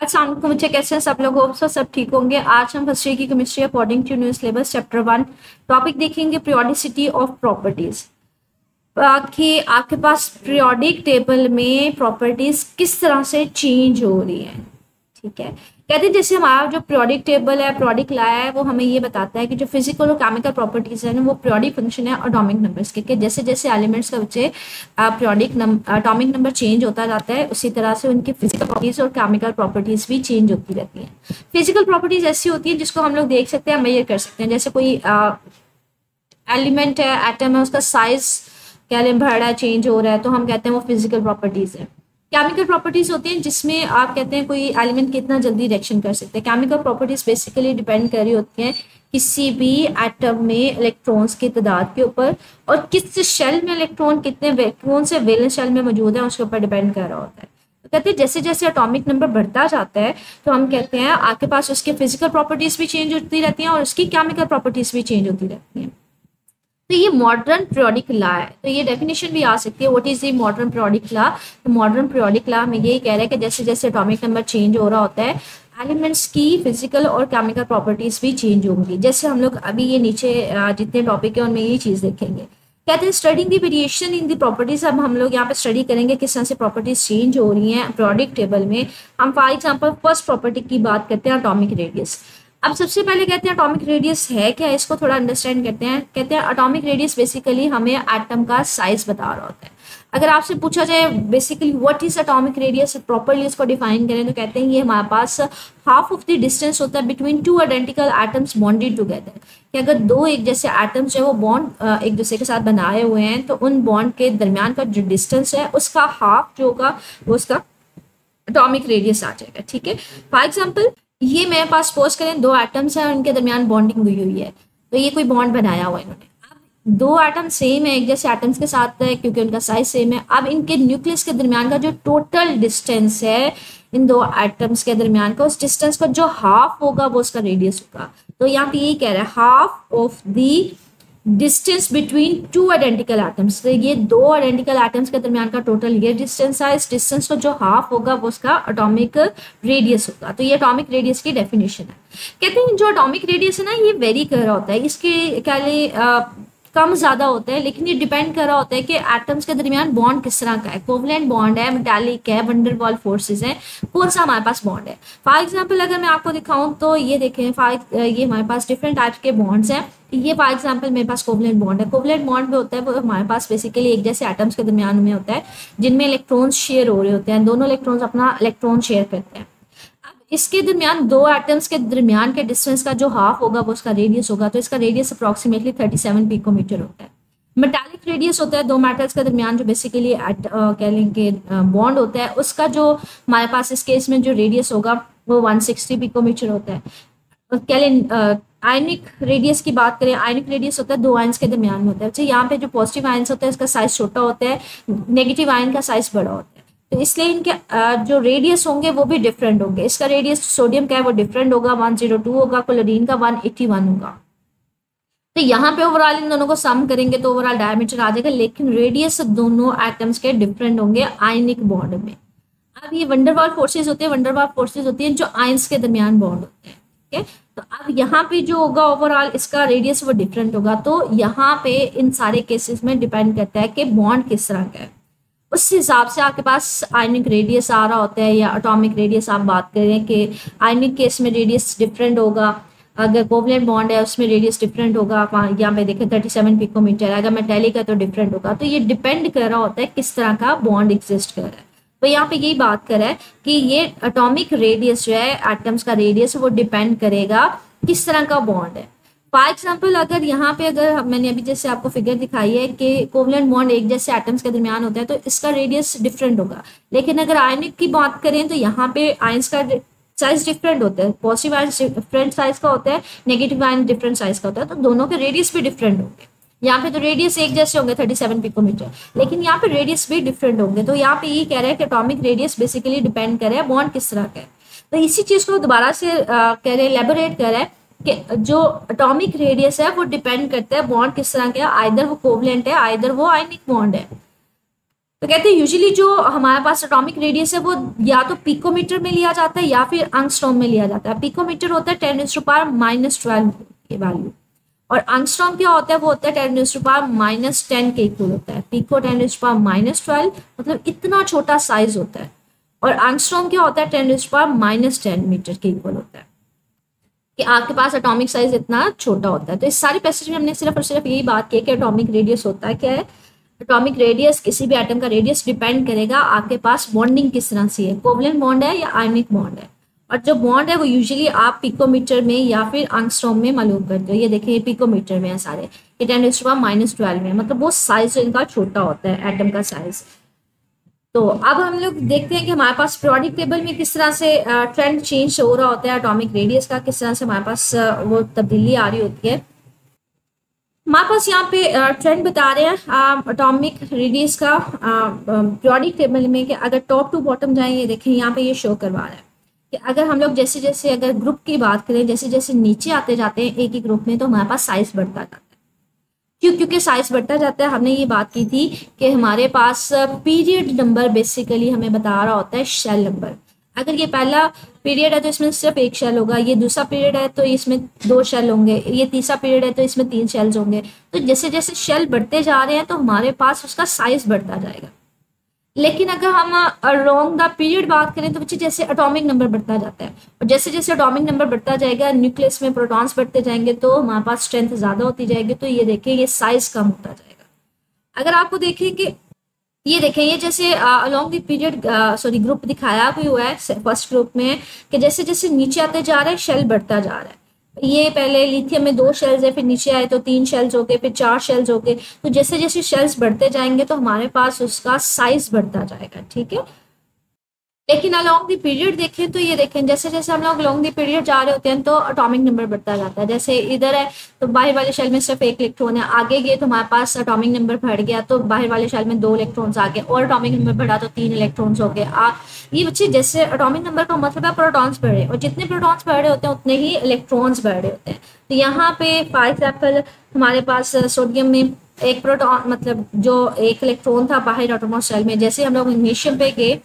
अस्सलाम वालेकुम बच्चे, कैसे हैं सब लोग? होप सो सब ठीक होंगे। आज हम फर्स्ट ईयर की chemistry according to new syllabus chapter 1 topic देखेंगे पीरियोडिसिटी ऑफ प्रॉपर्टीज। कि आपके पास पीरियोडिक टेबल में प्रॉपर्टीज किस तरह से चेंज हो रही हैं। ठीक है, कहते हैं जैसे हमारा जो पीरियोडिक टेबल है, पीरियोडिक ला है, वो हमें ये बताता है कि जो फिजिकल और केमिकल प्रॉपर्टीज है ना, वो पीरियोडिक फंक्शन है एटॉमिक नंबर्स के जैसे जैसे एलिमेंट्स का बच्चे पीरियोडिक एटॉमिक नंबर चेंज होता जाता है, उसी तरह से उनकी फिजिकल प्रॉपर्टीज और केमिकल प्रॉपर्टीज भी चेंज होती रहती हैं। फिजिकल प्रॉपर्टीज ऐसी होती है जिसको हम लोग देख सकते हैं, मेजर कर सकते हैं। जैसे कोई एलिमेंट है, एटम है, उसका साइज क्या बढ़ रहा है, चेंज हो रहा है, तो हम कहते हैं वो फिजिकल प्रॉपर्टीज है। केमिकल प्रॉपर्टीज होती हैं जिसमें आप कहते हैं कोई एलिमेंट कितना जल्दी रिएक्शन कर सकते हैं। केमिकल प्रॉपर्टीज बेसिकली डिपेंड कर रही होती हैं किसी भी एटम में इलेक्ट्रॉन्स की तादाद के ऊपर, और किस शेल में इलेक्ट्रॉन कितने कौन से वैलेंस शेल में मौजूद है उसके ऊपर डिपेंड कर रहा होता है। तो कहते हैं जैसे जैसे एटॉमिक नंबर बढ़ता जाता है तो हम कहते हैं आपके पास उसके फिजिकल प्रॉपर्टीज भी चेंज होती रहती हैं और उसकी केमिकल प्रॉपर्टीज भी चेंज होती रहती हैं। तो ये मॉडर्न पीरियोडिक लॉ है। तो ये डेफिनेशन भी आ सकती है, what is the modern periodic law. तो मॉडर्न पीरियोडिक लॉ में यही कह रहा है कि जैसे जैसे एटॉमिक नंबर चेंज हो रहा होता है, एलिमेंट्स की फिजिकल और केमिकल प्रॉपर्टीज भी चेंज होंगी। जैसे हम लोग अभी ये नीचे जितने टॉपिक है उनमें ये चीज देखेंगे। कहते हैं studying the variation in the properties. अब हम लोग यहाँ पे स्टडी करेंगे किस तरह से प्रॉपर्टीज चेंज हो रही हैं पीरियोडिक टेबल में। हम फॉर एग्जांपल फर्स्ट प्रॉपर्टी की बात करते हैं, एटॉमिक रेडियस। अब सबसे पहले कहते हैं एटॉमिक रेडियस है क्या, इसको थोड़ा अंडरस्टैंड करते हैं। कहते हैं एटॉमिक रेडियस बेसिकली हमें एटम का साइज बता रहा होता है। अगर आपसे पूछा जाए basically what is atomic radius, properly इसको डिफाइन करें तो कहते हैं ये हमारे पास हाफ ऑफ द डिस्टेंस होता है between two identical atoms bonded together. कि अगर दो एक जैसे एटम्स है वो बॉन्ड एक दूसरे के साथ बनाए हुए हैं तो उन बॉन्ड के दरमियान का जो डिस्टेंस है उसका हाफ जो होगा वो उसका एटॉमिक रेडियस आ जाएगा। ठीक है, फॉर एग्जाम्पल ये मेरे पास सपोज करें दो एटम्स हैं और उनके दरमियान बॉन्डिंग हुई हुई है, तो ये कोई बॉन्ड बनाया हुआ है इन्होंने। अब दो एटम सेम है, एक जैसे एटम्स के साथ है क्योंकि उनका साइज सेम है। अब इनके न्यूक्लियस के दरमियान का जो टोटल डिस्टेंस है इन दो एटम्स के दरमियान का, उस डिस्टेंस का जो हाफ होगा वो उसका रेडियस होगा। तो यहाँ पे यही कह रहा है half of the distance between two identical atoms. तो ये दो आइडेंटिकल एटम्स के दरमियान का टोटल ये डिस्टेंस है, इस डिस्टेंस का जो हाफ होगा वो उसका एटॉमिक रेडियस होगा। तो ये एटॉमिक रेडियस की डेफिनेशन है। कहते हैं जो एटॉमिक रेडियस है ना, ये वेरी कर रहा होता है, इसके क्या कम ज्यादा होता है, लेकिन ये डिपेंड कर रहा होता है कि एटम्स के दरमियान बॉन्ड किस तरह का है, कोवलेंट बॉन्ड है, मेटालिक है, वंडरवॉल फोर्सेस है, कौन सा हमारे पास बॉन्ड है। फॉर एग्जांपल अगर मैं आपको दिखाऊं तो ये देखें, ये हमारे पास डिफरेंट टाइप्स के बॉन्ड्स हैं। ये फॉर एग्जांपल मेरे पास कोवलेंट बॉन्ड है। कोवलेंट बॉन्ड में होता है वो हमारे पास बेसिकली एक जैसे एटम्स के दरमियान में होता है जिनमें इलेक्ट्रॉन्स शेयर हो रहे होते हैं, दोनों इलेक्ट्रॉन्स अपना इलेक्ट्रॉन शेयर करते हैं। इसके दरमियान दो एटम्स के दरमियान के डिस्टेंस का जो हाफ होगा वो उसका रेडियस होगा। तो इसका रेडियस अप्रोक्सीमेटली 37 पिकोमीटर होता है। मेटालिक रेडियस होता है दो मेटल्स के दरमियान जो बेसिकली कह लेंगे बॉन्ड होता है, उसका जो हमारे पास इस केस में जो रेडियस होगा वो 160 पिकोमीटर होता है। कह लें आयनिक रेडियस की बात करें, आयनिक रेडियस होता है दो आयन्स के दरमियान में होता है। तो यहाँ पे जो पॉजिटिव आयन्स होता है इसका साइज छोटा होता है, नेगेटिव आयन का साइज बड़ा होता है, तो इसलिए इनके जो रेडियस होंगे वो भी डिफरेंट होंगे। इसका रेडियस सोडियम का है वो डिफरेंट होगा, 102 होगा, क्लोरीन का 181 होगा। तो यहाँ पे ओवरऑल इन दोनों को सम करेंगे तो ओवरऑल डायमीटर आ जाएगा, लेकिन रेडियस दोनों एटम्स के डिफरेंट होंगे आयनिक बॉन्ड में। अब ये वंडरवॉल फोर्सेज होते हैं, वंडरवॉल फोर्सेज होती हैं जो आयंस के दरमियान बॉन्ड होते हैं। ठीक है, तो अब यहाँ पे जो होगा ओवरऑल इसका रेडियस वो डिफरेंट होगा। तो यहाँ पे इन सारे केसेस में डिपेंड करता है कि बॉन्ड किस तरह का है, उस हिसाब से आपके पास आयनिक रेडियस आ रहा होता है। या एटॉमिक रेडियस आप बात करें कि आयनिक केस में रेडियस डिफरेंट होगा, अगर कोवलेंट बॉन्ड है उसमें रेडियस डिफरेंट होगा। यहाँ पे देखें 37 पिकोमीटर, अगर मेटालिक है तो डिफरेंट होगा। तो ये डिपेंड कर रहा होता है किस तरह का बॉन्ड एग्जिस्ट कर रहा है। तो यहाँ पे यही बात कर रहा है कि ये एटॉमिक रेडियस जो है एटम्स का रेडियस वो डिपेंड करेगा किस तरह का बॉन्ड है। फॉर एग्जाम्पल अगर यहाँ पे अगर मैंने अभी जैसे आपको फिगर दिखाई है कि कोवलेंट बॉन्ड एक जैसे एटम्स के दरमियान होता है तो इसका रेडियस डिफरेंट होगा। लेकिन अगर आयनिक की बात करें तो यहाँ पे आयंस का साइज डिफरेंट होता है, पॉजिटिव आयन डिफरेंट साइज का होता है, नेगेटिव आयन डिफरेंट साइज का होता है, तो दोनों के रेडियस भी डिफरेंट होंगे। यहाँ पे तो रेडियस एक जैसे होंगे 37 पिकोमीटर, लेकिन यहाँ पे रेडियस भी डिफरेंट होंगे। तो यहाँ पे ये कह रहा है कि एटॉमिक रेडियस बेसिकली डिपेंड कर रहा है बॉन्ड किस तरह का है। तो इसी चीज को दोबारा से कह रहे एलेबोरेट कर रहा है कि जो एटॉमिक रेडियस है वो डिपेंड करता है बॉन्ड किस तरह का है, आइदर वो कोवलेंट है आइदर वो आयनिक बॉन्ड है। तो कहते हैं यूजुअली जो हमारे पास एटॉमिक रेडियस है वो या तो पिकोमीटर में लिया जाता है या फिर एंगस्ट्रॉम में लिया जाता है। पिकोमीटर होता है 10⁻⁻12 की वैल्यू, और एंगस्ट्रॉम क्या होता है, वो होता है 10⁻⁻10 के इक्वल होता है। पिको 10⁻12 मतलब इतना छोटा साइज होता है, और एंगस्ट्रॉम क्या होता है 10⁻10 मीटर के इक्वल होता है, कि आपके पास एटॉमिक साइज इतना छोटा होता है। तो इस सारी पैसेज में हमने सिर्फ और सिर्फ यही बात की कि एटॉमिक रेडियस होता है क्या है। एटॉमिक रेडियस, किसी भी एटम का रेडियस डिपेंड करेगा आपके पास बॉन्डिंग किस तरह से है, कोवलेंट बॉन्ड है या आयनिक बॉन्ड है। और जो बॉन्ड है वो यूजुअली आप पिकोमीटर में या फिर एंगस्ट्रॉम में मालूम करते हो। ये देखिए पिकोमीटर में है सारे, ये 10⁻⁻12 में, मतलब वो साइज इनका छोटा होता है एटम का साइज। तो अब हम लोग देखते हैं कि हमारे पास पीरियोडिक टेबल में किस तरह से ट्रेंड चेंज हो रहा होता है एटॉमिक रेडियस का, किस तरह से हमारे पास वो तब्दीली आ रही होती है। हमारे पास यहाँ पे ट्रेंड बता रहे हैं एटॉमिक रेडियस का पीरियोडिक टेबल में, कि अगर टॉप टू बॉटम जाएं, ये देखें यहाँ पे ये शो करवा रहा है कि अगर हम लोग जैसे जैसे अगर ग्रुप की बात करें, जैसे जैसे नीचे आते जाते हैं एक ही ग्रुप में, तो हमारे पास साइज बढ़ता जाता है। क्यों? क्योंकि साइज बढ़ता जाता है। हमने ये बात की थी कि हमारे पास पीरियड नंबर बेसिकली हमें बता रहा होता है शेल नंबर। अगर ये पहला पीरियड है तो इसमें सिर्फ एक शेल होगा, ये दूसरा पीरियड है तो इसमें 2 शेल होंगे, ये तीसरा पीरियड है तो इसमें 3 शेल्स होंगे। तो जैसे जैसे शेल बढ़ते जा रहे हैं तो हमारे पास उसका साइज बढ़ता जाएगा। लेकिन अगर हम अलोंग द पीरियड बात करें तो बच्चे जैसे एटॉमिक नंबर बढ़ता जाता है, और जैसे जैसे एटॉमिक नंबर बढ़ता जाएगा, न्यूक्लियस में प्रोटॉन्स बढ़ते जाएंगे, तो हमारे पास स्ट्रेंथ ज़्यादा होती जाएगी। तो ये देखें ये साइज कम होता जाएगा। अगर आपको देखें कि ये देखें, ये जैसे अलोंग द पीरियड ग्रुप दिखाया भी हुआ है फर्स्ट ग्रुप में, कि जैसे जैसे नीचे आते जा रहे हैं शेल बढ़ता जा रहा है। ये पहले लिथियम में 2 शेल्स है, फिर नीचे आए तो 3 शेल्स हो गए, फिर 4 शेल्स हो गए। तो जैसे जैसे शेल्स बढ़ते जाएंगे तो हमारे पास उसका साइज बढ़ता जाएगा, ठीक है। लेकिन अलोंग द पीरियड देखें तो ये देखें, जैसे जैसे हम लोग अलोंग द पीरियड जा रहे होते हैं तो एटॉमिक नंबर बढ़ता जाता है। जैसे इधर है तो बाहर वाले शेल में सिर्फ 1 इलेक्ट्रॉन है, आगे गए तो हमारे पास एटॉमिक नंबर बढ़ गया, तो बाहर वाले शेल में 2 इलेक्ट्रॉन्स आ गए, और एटॉमिक नंबर बढ़ा तो 3 इलेक्ट्रॉन्स हो गए। ये बच्चे जैसे एटॉमिक नंबर का मतलब है प्रोटॉन्स बढ़े, और जितने प्रोटॉन्स बढ़ रहे होते हैं उतने ही इलेक्ट्रॉन्स बढ़ रहे होते हैं। तो यहाँ पे फॉर एग्जाम्पल हमारे पास सोडियम में एक प्रोटॉन, मतलब जो 1 इलेक्ट्रॉन था बाहर एटोमॉस शेल में, जैसे हम लोग मैग्नीशियम पे गए,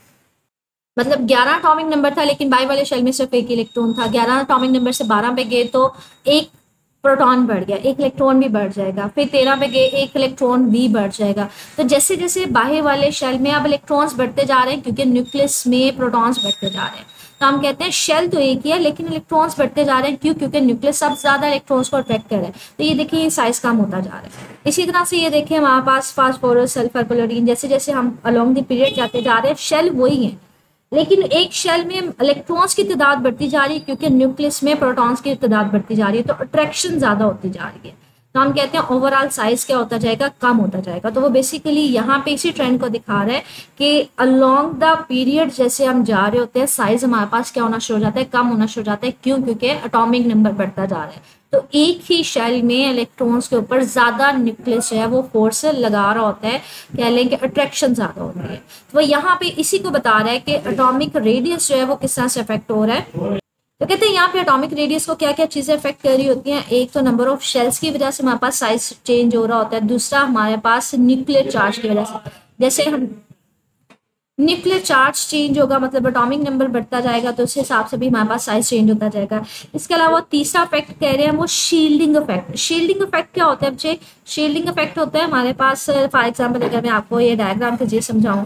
मतलब 11 एटॉमिक नंबर था लेकिन बाई वाले शेल में सिर्फ 1 इलेक्ट्रॉन था। 11 एटॉमिक नंबर से 12 पे गए तो 1 प्रोटॉन बढ़ गया, 1 इलेक्ट्रॉन भी बढ़ जाएगा। फिर 13 पे गए 1 इलेक्ट्रॉन भी बढ़ जाएगा। तो जैसे जैसे बाहर वाले शेल में अब इलेक्ट्रॉन्स बढ़ते जा रहे हैं, क्योंकि न्यूक्लियस में प्रोटॉन्स बढ़ते जा रहे हैं, तो हम कहते हैं शेल तो एक ही है लेकिन इलेक्ट्रॉन्स बढ़ते जा रहे हैं। क्यों? क्योंकि न्यूक्लियस सब ज्यादा इलेक्ट्रॉन्स को अट्रैक्ट कर रहा है। तो ये देखिए ये साइज कम होता जा रहा है। इसी तरह से ये देखिए हमारे पास फास्फोरस, सल्फर, क्लोरीन, जैसे जैसे हम अलोंग द पीरियड जाते जा रहे हैं शेल वही है, लेकिन एक शेल में इलेक्ट्रॉन्स की तादाद बढ़ती जा रही है क्योंकि न्यूक्लियस में प्रोटॉन्स की तादाद बढ़ती जा रही है, तो अट्रैक्शन ज्यादा होती जा रही है। तो हम कहते हैं ओवरऑल साइज क्या होता जाएगा, कम होता जाएगा। तो वो बेसिकली यहाँ पे इसी ट्रेंड को दिखा रहा है कि अलोंग द पीरियड जैसे हम जा रहे होते हैं साइज हमारे पास क्या होना शुरू हो जाता है, कम होना शुरू हो जाता है। क्यों? क्योंकि एटॉमिक नंबर बढ़ता जा रहा है। तो एक ही शेल में इलेक्ट्रॉन्स के ऊपर ज्यादा न्यूक्लियस जो है वो फोर्स लगा रहा होता है, कह लें कि अट्रैक्शन ज्यादा होती है। तो वो यहाँ पे इसी को बता रहा है कि एटॉमिक रेडियस जो है वो किस तरह से अफेक्ट हो रहा है। तो कहते हैं यहाँ पे एटॉमिक रेडियस को क्या क्या चीजें अफेक्ट कर रही होती हैं। एक तो नंबर ऑफ शेल्स की वजह से हमारे पास साइज चेंज हो रहा होता है, दूसरा हमारे पास न्यूक्लियर चार्ज की वजह से, जैसे हम न्यूक्लियर चार्ज चेंज होगा मतलब एटॉमिक नंबर बढ़ता जाएगा तो उस हिसाब से भी हमारे पास साइज चेंज होता जाएगा। इसके अलावा तीसरा इफेक्ट कह रहे हैं वो शील्डिंग इफेक्ट। शील्डिंग इफेक्ट क्या होता है बच्चे? शील्डिंग इफेक्ट होता है हमारे पास, फॉर एग्जाम्पल अगर मैं आपको ये डायग्राम के जरिए समझाऊं,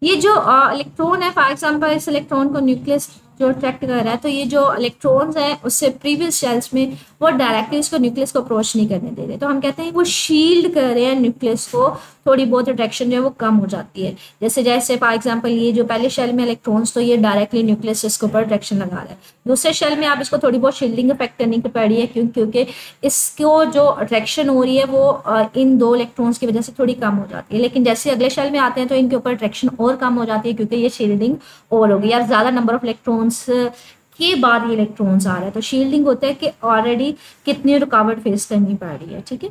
ये जो इलेक्ट्रॉन है, फॉर एग्जाम्पल इस इलेक्ट्रॉन को न्यूक्लियस जो अट्रैक्ट कर रहा है, तो ये जो इलेक्ट्रॉन्स हैं उससे प्रीवियस शेल्स में वो डायरेक्टली इसको न्यूक्लियस को अप्रोच नहीं करने दे रहे, तो हम कहते हैं वो शील्ड कर रहे हैं न्यूक्लियस को, थोड़ी बहुत अट्रैक्शन जो है वो कम हो जाती है। जैसे जैसे फॉर एग्जाम्पल ये जो पहले शेल में इलेक्ट्रॉन्स, तो ये डायरेक्टली न्यूक्लियस इसके ऊपर अट्रैक्शन लगा रहा है। दूसरे शेल में आप इसको थोड़ी बहुत शील्डिंग इफेक्ट करनी पड़ रही है, क्योंकि इसको जो अट्रैक्शन हो रही है वो इन 2 इलेक्ट्रॉन्स की वजह से थोड़ी कम हो जाती है। लेकिन जैसे अगले शेल में आते हैं तो इनके ऊपर अट्रैक्शन और कम हो जाती है, क्योंकि ये शील्डिंग और होगी यार, ज्यादा नंबर ऑफ इलेक्ट्रॉन्स के बाद ये इलेक्ट्रॉन्स आ रहा है। तो शील्डिंग होता है कि ऑलरेडी कितनी रुकावट फेस करनी पड़ रही है, ठीक है।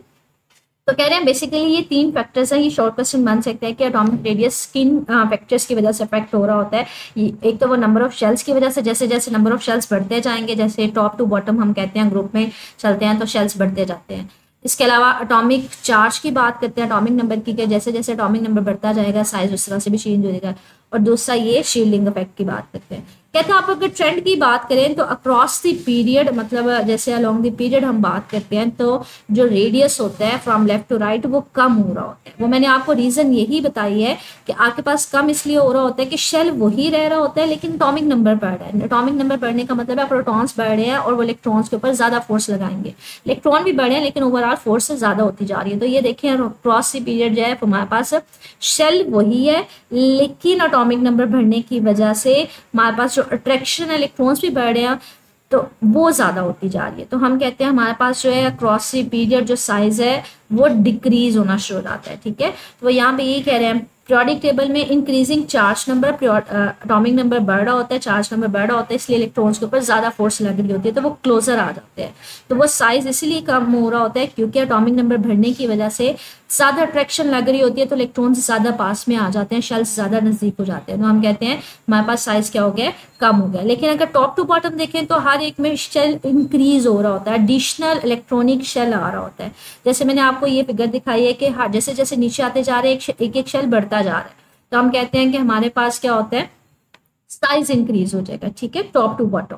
तो कह रहे हैं बेसिकली ये 3 फैक्टर्स हैं। ये शॉर्ट क्वेश्चन बन सकता है कि एटॉमिक रेडियस किन फैक्टर्स की वजह से अफेक्ट हो रहा होता है। एक तो वो नंबर ऑफ शेल्स की वजह से, जैसे जैसे नंबर ऑफ शेल्स बढ़ते जाएंगे, जैसे टॉप टू बॉटम हम कहते हैं ग्रुप में चलते हैं तो शेल्स बढ़ते जाते हैं। इसके अलावा एटॉमिक चार्ज की बात करते हैं, एटॉमिक नंबर की, कि जैसे जैसे एटॉमिक नंबर बढ़ता जाएगा साइज उस तरह से भी चेंज हो जाएगा। और दूसरा ये शील्डिंग इफेक्ट की बात करते हैं। कहते हैं आप अगर ट्रेंड की बात करें तो अक्रॉस द पीरियड, मतलब जैसे अलोंग द पीरियड हम बात करते हैं तो जो रेडियस होता है फ्रॉम लेफ्ट टू राइट वो कम हो रहा होता है। वो मैंने आपको रीजन यही बताई है कि आपके पास कम इसलिए हो रहा होता है कि शेल वही रह रहा होता है लेकिन एटॉमिक नंबर बढ़ रहा है। एटॉमिक नंबर बढ़ने का मतलब है प्रोटॉन्स बढ़ रहे हैं और वो इलेक्ट्रॉन्स के ऊपर ज्यादा फोर्स लगाएंगे। इलेक्ट्रॉन भी बढ़े हैं लेकिन ओवरऑल फोर्स ज्यादा होती जा रही है। तो ये देखें अक्रॉस द पीरियड जो है हमारे पास शेल वही है लेकिन एटॉमिक नंबर बढ़ने की वजह से हमारे पास जो अट्रैक्शन इलेक्ट्रॉन्स भी बढ़ रहे हैं तो वो ज्यादा होती जा रही है। तो हम कहते हैं हमारे पास जो है अक्रॉस द पीरियड जो साइज है वो डिक्रीज होना शुरू हो जाता है। ठीक है, तो यहाँ पे यही कह रहे हैं पीरियोडिक टेबल में increasing charge number, atomic number बढ़ रहा होता है, चार्ज नंबर बढ़ रहा होता है, इसलिए इलेक्ट्रॉन्स के ऊपर ज्यादा फोर्स लग रही होती है तो वो क्लोजर आ जाते हैं। तो वो साइज इसलिए कम हो रहा होता है क्योंकि एटॉमिक नंबर बढ़ने की वजह से ज्यादा अट्रैक्शन लग रही होती है तो इलेक्ट्रॉन्स ज्यादा पास में आ जाते हैं, शेल्स ज्यादा नजदीक हो जाते हैं। तो हम कहते हैं हमारे पास साइज क्या हो गया, कम हो गया। लेकिन अगर टॉप टू बॉटम देखें तो हर एक में शेल इंक्रीज हो रहा होता है, एडिशनल इलेक्ट्रॉनिक शेल आ रहा होता है। जैसे मैंने आपको ये फिगर दिखाई है कि जैसे जैसे नीचे आते जा रहे हैं एक एक शेल बढ़ता जा रहा है तो हम कहते हैं कि हमारे पास क्या होता है, साइज इंक्रीज हो जाएगा। ठीक है, top to bottom.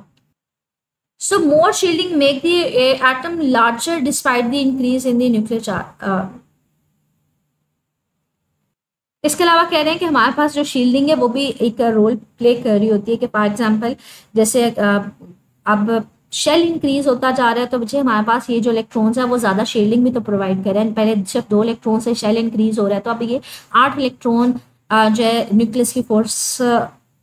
So more shielding make the atom larger despite the increase in the nuclear charge. इसके अलावा कह रहे हैं कि हमारे पास जो शील्डिंग है वो भी एक रोल प्ले कर रही होती है कि फॉर एग्जांपल जैसे अब शेल इंक्रीज होता जा रहा है तो बच्चे हमारे पास ये जो इलेक्ट्रॉन्स है वो ज्यादा शील्डिंग भी तो प्रोवाइड कर रहे हैं। पहले सिर्फ 2 इलेक्ट्रॉन से शेल इंक्रीज हो रहा है तो अब ये 8 इलेक्ट्रॉन जो है न्यूक्लियस की फोर्स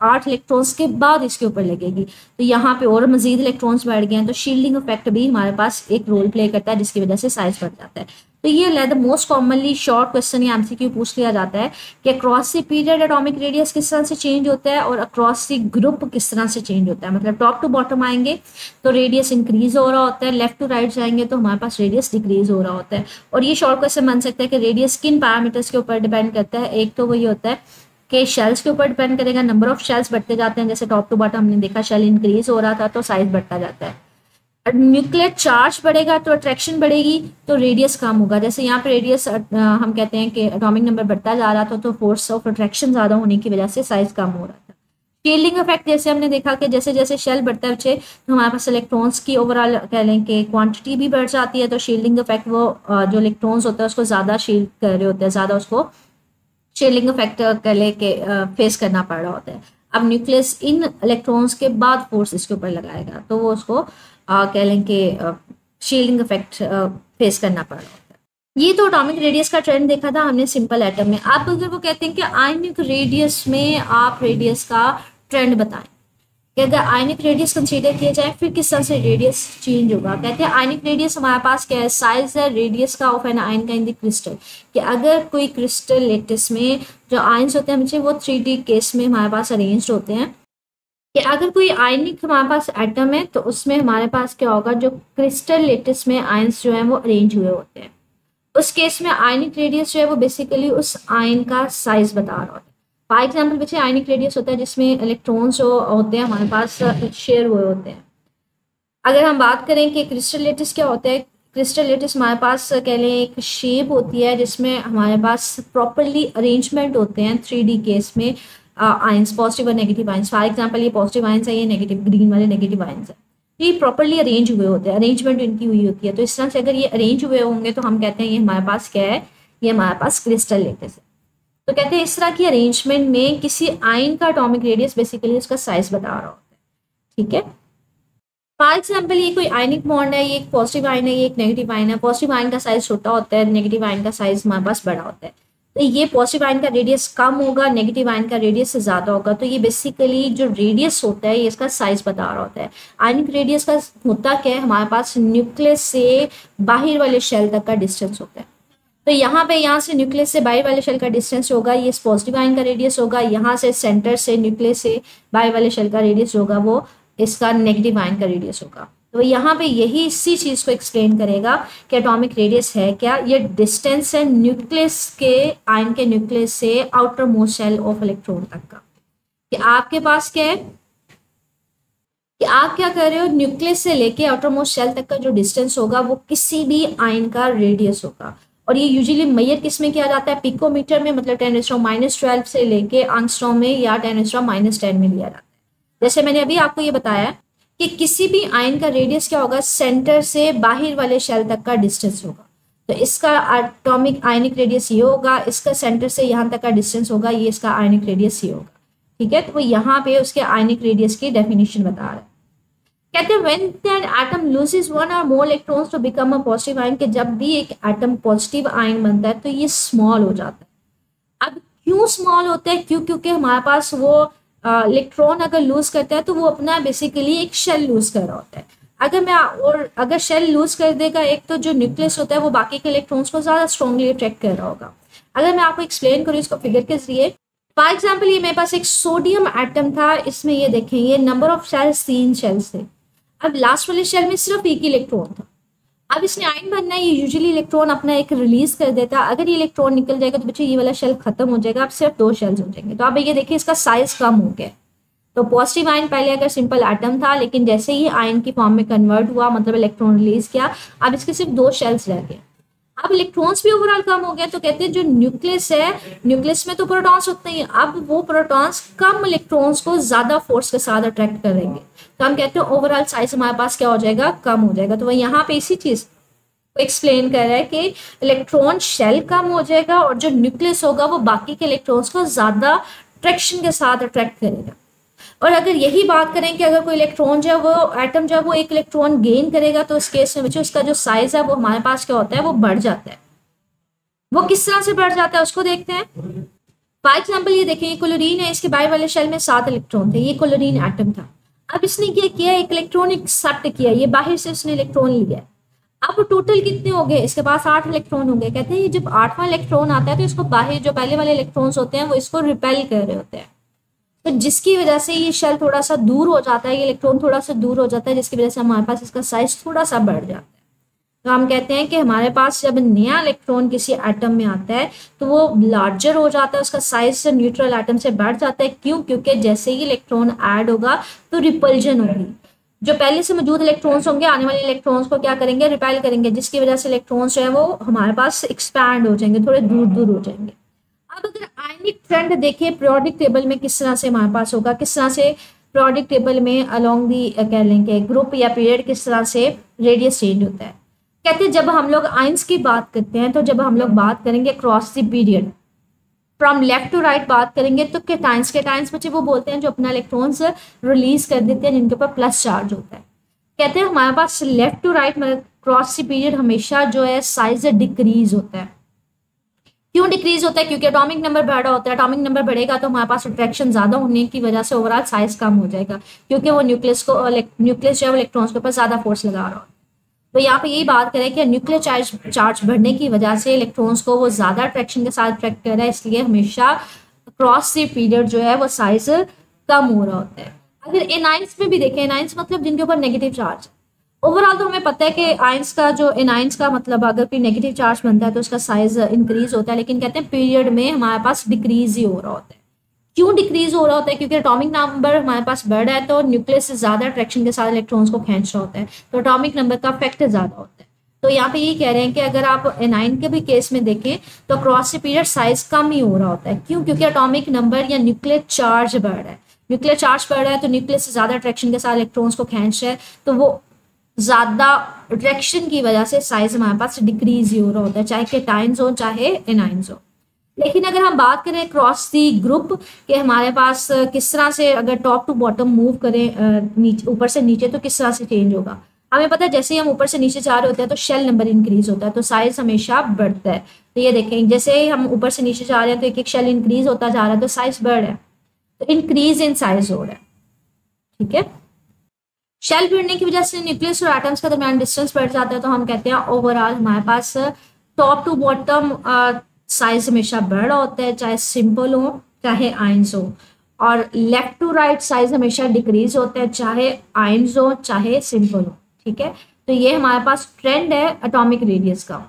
8 इलेक्ट्रॉन्स के बाद इसके ऊपर लगेगी तो यहाँ पे और मजीद इलेक्ट्रॉन्स बढ़ गए हैं तो शील्डिंग इफेक्ट भी हमारे पास एक रोल प्ले करता है जिसकी वजह से साइज बढ़ जाता है। तो ये the most commonly short question या एमसीक्यू पूछ लिया जाता है कि across the period atomic radius किस तरह से चेंज होता है और अक्रॉस द ग्रुप किस तरह से चेंज होता है। मतलब टॉप टू बॉटम आएंगे तो रेडियस इंक्रीज हो रहा होता है, लेफ्ट टू राइट जाएंगे तो हमारे पास रेडियस डिक्रीज हो रहा होता है। और ये शॉर्ट क्वेश्चन बन सकता है कि रेडियस किन पैरामीटर्स के ऊपर डिपेंड करता है। एक तो वही होता है कि शेल्स के ऊपर डिपेंड करेगा, नंबर ऑफ शेल्स बढ़ते जाते हैं, जैसे टॉप टू बॉटम हमने देखा शेल इंक्रीज हो रहा था तो साइज बढ़ता जाता है। न्यूक्लियर चार्ज बढ़ेगा तो अट्रैक्शन बढ़ेगी तो रेडियस कम होगा। जैसे यहाँ पे रेडियस हम कहते हैं कि एटॉमिक नंबर बढ़ता जा रहा था तो फोर्स ऑफ अट्रैक्शन ज्यादा होने की वजह से साइज कम हो रहा था। शील्डिंग इफेक्ट जैसे हमने देखा कि जैसे जैसे शेल बढ़ता है बच्चे तो हमारे पास इलेक्ट्रॉन्स की ओवरऑल कह लें कि क्वांटिटी भी बढ़ जाती है तो शील्डिंग इफेक्ट वो जो इलेक्ट्रॉन्स होता है उसको ज्यादा शील्ड कर रहे होते हैं, ज्यादा उसको शील्डिंग इफेक्ट कह लें कि फेस करना पड़ रहा होता है। अब न्यूक्लियस इन इलेक्ट्रॉन्स के बाद फोर्स इसके ऊपर लगाएगा तो वो उसको कह लें कि शील्डिंग इफेक्ट फेस करना पड़ रहा होता है। ये तो एटॉमिक रेडियस का ट्रेंड देखा था हमने सिंपल एटम में। आप अगर वो कहते हैं कि आयनिक रेडियस में आप रेडियस का ट्रेंड बताएं कि अगर आयनिक रेडियस कंसीडर किया जाए फिर किस तरह से रेडियस चेंज होगा। कहते हैं आयनिक रेडियस हमारे पास क्या है, साइज है रेडियस का ऑफ एन आयन का इन द क्रिस्टल। कि अगर कोई क्रिस्टल लेटिस में जो आयन्स होते हैं बच्चे वो 3D केस में हमारे पास अरेंज होते हैं कि अगर कोई आयनिक हमारे पास एटम है तो उसमें हमारे पास क्या होगा, जो क्रिस्टल लेटिस में आयन्स जो है वो अरेंज हुए होते हैं। उस केस में आयनिक रेडियस जो है वो बेसिकली उस आयन का साइज बता रहा होता है। फॉर एग्जाम्पल बच्चे आयनिक रेडियस होता है जिसमें इलेक्ट्रॉन्स जो होते हैं हमारे पास शेयर हुए होते हैं। अगर हम बात करें कि क्रिस्टल लेटिस क्या होता है, क्रिस्टल लेटिस हमारे पास कह लें एक शेप होती है जिसमें हमारे पास प्रॉपरली अरेंजमेंट होते हैं 3D केस में आयंस, पॉजिटिव और नेगेटिव आयंस। फॉर एग्जांपल ये पॉजिटिव आयंस है, ये नेगेटिव ग्रीन वाले नेगेटिव आयंस है। ये प्रॉपरली अरेंज हुए होते हैं, अरेंजमेंट इनकी हुई होती है। तो इस तरह से अगर ये अरेंज हुए होंगे तो हम कहते हैं ये हमारे पास क्या है, ये हमारे पास क्रिस्टल लेटिस है। तो कहते हैं इस तरह की अरेंजमेंट में किसी आयन का एटॉमिक रेडियस बेसिकली उसका साइज बता रहा होता है। ठीक है, फॉर एग्जाम्पल ये कोई आयनिक बॉन्ड है, ये एक पॉजिटिव आयन है, ये एक नेगेटिव आयन है। पॉजिटिव आयन का साइज छोटा होता है, नेगेटिव आयन का साइज हमारे पास बड़ा होता है। तो ये पॉजिटिव आयन का रेडियस कम होगा, नेगेटिव आयन का रेडियस से ज्यादा होगा। तो ये बेसिकली जो रेडियस होता है ये इसका साइज बता रहा होता है। आयनिक रेडियस का होता क्या है, हमारे पास न्यूक्लियस से बाहर वाले शेल तक का डिस्टेंस होता है। तो यहाँ पे यहाँ से न्यूक्लियस से बाहर वाले शेल का डिस्टेंस होगा, ये पॉजिटिव आयन का रेडियस होगा। यहाँ से सेंटर से न्यूक्लियस से बाहर वाले शेल का रेडियस होगा, वो इसका नेगेटिव आयन का रेडियस होगा। तो यहाँ पे यही इसी चीज को एक्सप्लेन करेगा कि एटॉमिक रेडियस है क्या, ये डिस्टेंस है न्यूक्लियस के आयन के न्यूक्लियस से outermost shell of electron तक का। कि आपके पास क्या है, कि आप क्या कर रहे हो, न्यूक्लियस से लेके आउटरमोस्ट शेल तक का जो डिस्टेंस होगा वो किसी भी आयन का रेडियस होगा। और ये यूजुअली मेजर किस में किया जाता है, पिकोमीटर में, मतलब 10⁻⁻12 से लेके एंगस्ट्रॉम में या 10⁻10 में लिया जाता है। जैसे मैंने अभी आपको ये बताया कि किसी भी आयन का रेडियस क्या होगा, सेंटर से बाहर वाले शेल तक का डिस्टेंस होगा। तो इसका एटॉमिक आयनिक रेडियस ये होगा, इसका सेंटर से यहाँ तक का डिस्टेंस होगा, ये इसका आयनिक रेडियस ये होगा। ठीक है, तो वो यहाँ पे उसके आयनिक रेडियस की डेफिनेशन बता रहा है। कहते हैं when that atom loses one or more electrons to become a positive ion, कि जब भी एक एटम पॉजिटिव आयन बनता है तो ये स्मॉल हो जाता है। अब क्यों स्मॉल होता है, क्योंकि हमारे पास वो इलेक्ट्रॉन अगर लूज करता है तो वो अपना बेसिकली एक शेल लूज कर रहा होता है। अगर शेल लूज कर देगा एक, तो जो न्यूक्लियस होता है वो बाकी के इलेक्ट्रॉन्स को ज्यादा स्ट्रांगली अट्रैक्ट कर रहा होगा। अगर मैं आपको एक्सप्लेन करूँ इसको फिगर के जरिए, फॉर एग्जाम्पल ये मेरे पास एक सोडियम एटम था, इसमें ये देखें ये नंबर ऑफ शेल्स 3 शेल्स थे। अब लास्ट वाले शेल में सिर्फ एक इलेक्ट्रॉन था। अब इसने आयन बनना है, ये यूजुअली इलेक्ट्रॉन अपना एक रिलीज कर देता है। अगर ये इलेक्ट्रॉन निकल जाएगा तो बच्चों ये वाला शेल खत्म हो जाएगा, अब सिर्फ 2 शेल्स हो जाएंगे। तो आप ये देखिए इसका साइज कम हो गया। तो पॉजिटिव आयन पहले अगर सिंपल एटम था, लेकिन जैसे ही आयन की फॉर्म में कन्वर्ट हुआ, मतलब इलेक्ट्रॉन रिलीज किया, अब इसके सिर्फ 2 शेल्स रह गए। अब इलेक्ट्रॉन्स भी ओवरऑल कम हो गए। तो कहते हैं जो न्यूक्लियस है, न्यूक्लियस में तो प्रोटॉन्स होते हैं, अब वो प्रोटॉन्स कम इलेक्ट्रॉन्स को ज्यादा फोर्स के साथ अट्रैक्ट करेंगे। तो हम कहते हैं ओवरऑल साइज हमारे पास क्या हो जाएगा, कम हो जाएगा। तो वह यहाँ पे इसी चीज को एक्सप्लेन कर रहा है कि इलेक्ट्रॉन शेल कम हो जाएगा और जो न्यूक्लियस होगा वो बाकी के इलेक्ट्रॉन्स को ज्यादा ट्रैक्शन के साथ अट्रैक्ट करेगा। और अगर यही बात करें कि अगर कोई इलेक्ट्रॉन जो है वो एटम जो है वो एक इलेक्ट्रॉन गेन करेगा, तो इस केस में बच्चों उसका जो साइज है वो हमारे पास क्या होता है, वो बढ़ जाता है। वो किस तरह से बढ़ जाता है उसको देखते हैं। फॉर एग्जाम्पल ये देखें, ये क्लोरीन है, इसके बाहर वाले शेल में 7 इलेक्ट्रॉन थे, ये क्लोरीन एटम था। अब इसने क्या किया, एक इलेक्ट्रॉन एक्सेप्ट किया, ये बाहर से उसने इलेक्ट्रॉन लिया। अब टोटल कितने हो गए, इसके पास 8 इलेक्ट्रॉन हो गए। कहते हैं ये जब 8वां इलेक्ट्रॉन आता है तो इसको बाहर जो पहले वाले इलेक्ट्रॉन्स होते हैं वो इसको रिपेल कर रहे होते हैं। तो जिसकी वजह से ये शेल थोड़ा सा दूर हो जाता है, ये इलेक्ट्रॉन थोड़ा सा दूर हो जाता है, जिसकी वजह से हमारे पास इसका साइज थोड़ा सा बढ़ जाता है। तो हम कहते हैं कि हमारे पास जब नया इलेक्ट्रॉन किसी एटम में आता है तो वो लार्जर हो जाता है, उसका साइज से न्यूट्रल एटम से बढ़ जाता है। क्यों, क्योंकि जैसे ही इलेक्ट्रॉन ऐड होगा तो रिपल्जन होगी, जो पहले से मौजूद इलेक्ट्रॉन्स होंगे आने वाले इलेक्ट्रॉन्स को क्या करेंगे, रिपेल करेंगे, जिसकी वजह से इलेक्ट्रॉन्स जो है वो हमारे पास एक्सपैंड हो जाएंगे, थोड़े दूर दूर हो जाएंगे। अब अगर आयनिक ट्रेंड देखें पीरियोडिक टेबल में किस तरह से हमारे पास होगा, किस तरह से पीरियोडिक टेबल में अलोंग दी कह लेंगे ग्रुप या पीरियड किस तरह से रेडियस चेंज होता है। कहते हैं जब हम लोग आयंस की बात करते हैं, तो जब हम लोग बात करेंगे cross the period from left to right बात करेंगे, तो केटाइंस बच्चे वो बोलते हैं जो अपना इलेक्ट्रॉन्स रिलीज कर देते हैं जिनके ऊपर प्लस चार्ज होता है। कहते हैं हमारे पास लेफ्ट टू राइट मतलब क्रॉस द पीरियड हमेशा जो है साइज डिक्रीज होता है। क्यों डिक्रीज होता है, क्योंकि एटॉमिक नंबर बढ़ रहा होता है। एटॉमिक नंबर बढ़ेगा तो हमारे पास अट्रैक्शन ज्यादा होने की वजह से ओवरऑल साइज कम हो जाएगा, क्योंकि वो न्यूक्लियस जो है इलेक्ट्रॉन्स के ऊपर ज्यादा फोर्स लगा रहा है। तो यहाँ पे यही बात करें कि न्यूक्लियर चार्ज बढ़ने की वजह से इलेक्ट्रॉन्स को वो ज्यादा अट्रैक्शन के साथ अट्रैक्ट कर रहा है, इसलिए हमेशा क्रॉस द पीरियड जो है वो साइज कम हो रहा होता है। अगर एनाइंस में भी देखें, एनाइंस मतलब जिनके ऊपर नेगेटिव चार्ज, ओवरऑल तो हमें पता है कि आयंस का जो एनाइंस का मतलब अगर कोई नेगेटिव चार्ज बनता है तो उसका साइज इंक्रीज होता है, लेकिन कहते हैं पीरियड में हमारे पास डिक्रीज ही हो रहा होता है। क्यों डिक्रीज हो रहा होता है, क्योंकि एटॉमिक नंबर हमारे पास बढ़ रहा है तो न्यूक्लियस से ज्यादा अट्रैक्शन के साथ इलेक्ट्रॉन्स को खींच रहा होता है, तो एटॉमिक नंबर का इफेक्ट ज्यादा होता है। तो यहाँ पे ये कह रहे हैं कि अगर आप एनाइन के भी केस में देखें तो क्रॉस पीरियड साइज कम ही हो रहा होता है। क्यों, क्योंकि एटॉमिक नंबर या न्यूक्लियर चार्ज बढ़ रहा है। न्यूक्लियर चार्ज बढ़ रहा है तो न्यूक्लियस से ज्यादा अट्रैक्शन के साथ इलेक्ट्रॉन्स को खींच रहा है, तो वो ज्यादा अट्रैक्शन की वजह से साइज हमारे पास डिक्रीज ही हो रहा होता है, चाहे केटाइंस हो चाहे एनाइंस हो। लेकिन अगर हम बात करें क्रॉस दी ग्रुप के हमारे पास किस तरह से अगर टॉप टू बॉटम मूव करें ऊपर से नीचे तो किस तरह से चेंज होगा, हमें पता है जैसे ही हम ऊपर से नीचे जा रहे होते हैं तो शेल नंबर इंक्रीज होता है, तो साइज हमेशा बढ़ता है। तो ये देखें जैसे ही हम ऊपर से नीचे जा रहे हैं तो एक एक शेल इंक्रीज होता जा रहा है, तो साइज बढ़ रहा है, तो इंक्रीज इन साइज हो रहा है। ठीक है, शेल बढ़ने की वजह से न्यूक्लियस और एटम्स के दरमियान डिस्टेंस बढ़ जाता है, तो हम कहते हैं ओवरऑल हमारे पास टॉप टू बॉटम साइज हमेशा बढ़ रहा होता है, चाहे सिंपल हो चाहे आयंस हो, और लेफ्ट टू राइट साइज हमेशा डिक्रीज होता है, चाहे आयंस हो चाहे सिंपल हो। ठीक है, तो ये हमारे पास ट्रेंड है एटॉमिक रेडियस का।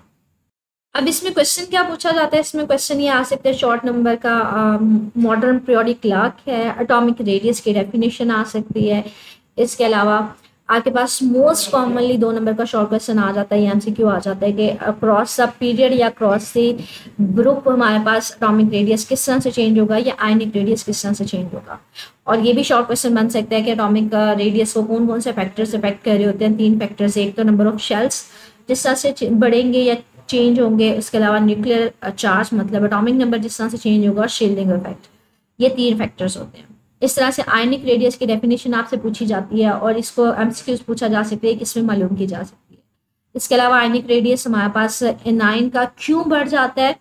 अब इसमें क्वेश्चन क्या पूछा जाता है, इसमें क्वेश्चन ये आ सकते हैं शॉर्ट नंबर का मॉडर्न पीरियोडिक क्लॉक है, एटॉमिक रेडियस की डेफिनेशन आ सकती है, इसके अलावा आपके पास मोस्ट कॉमनली 2 नंबर का शॉर्ट क्वेश्चन आ जाता है, एमसीक्यू आ जाता है कि अक्रॉस द पीरियड या अक्रॉस द ग्रुप हमारे पास एटॉमिक रेडियस किस तरह से चेंज होगा या आयनिक रेडियस किस तरह से चेंज होगा। और ये भी शॉर्ट क्वेश्चन बन सकता है कि एटॉमिक रेडियस को कौन कौन से फैक्टर्स इफेक्ट कर रहे होते हैं। 3 फैक्टर्स, एक तो नंबर ऑफ शेल्स जिस तरह से बढ़ेंगे या चेंज होंगे, इसके अलावा न्यूक्लियर चार्ज मतलब एटॉमिक नंबर जिस तरह से चेंज होगा, शील्डिंग इफेक्ट, ये 3 फैक्टर्स होते हैं। इस तरह से आयनिक रेडियस की डेफिनेशन आपसे पूछी जाती है और इसको एमसीक्यूज पूछा जा सकता है कि इसमें मालूम की जा सकती है। इसके अलावा आयनिक रेडियस हमारे पास एनाइन का क्यों बढ़ जाता है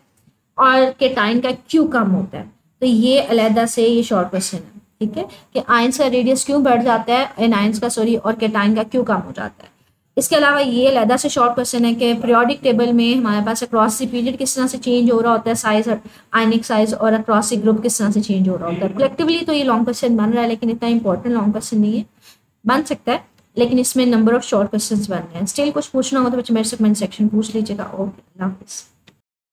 और केटाइन का क्यों कम होता है, तो ये अलहदा से ये शॉर्ट क्वेश्चन है, ठीक है, कि आयंस का रेडियस क्यों बढ़ जाता है, एनाइंस का सॉरी, और केटाइन का क्यों कम हो जाता है। इसके अलावा ये अलहदा से शॉर्ट क्वेश्चन है कि पीरियोडिक टेबल में हमारे पास अक्रॉस द पीरियड किस तरह से चेंज हो रहा होता है साइज, आयनिक साइज, और अक्रॉस द ग्रुप किस तरह से चेंज हो रहा होता है। कलेक्टिवली तो ये लॉन्ग क्वेश्चन बन रहा है, लेकिन इतना इंपॉर्टेंट लॉन्ग क्वेश्चन नहीं है, बन सकता है, लेकिन इसमें नंबर ऑफ शॉर्ट क्वेश्चन बन रहे हैं। स्टिल कुछ पूछना हो तो बच्चे मेरे से कमेंट सेक्शन पूछ लीजिएगा। ओके, अल्लाह हाफिज़।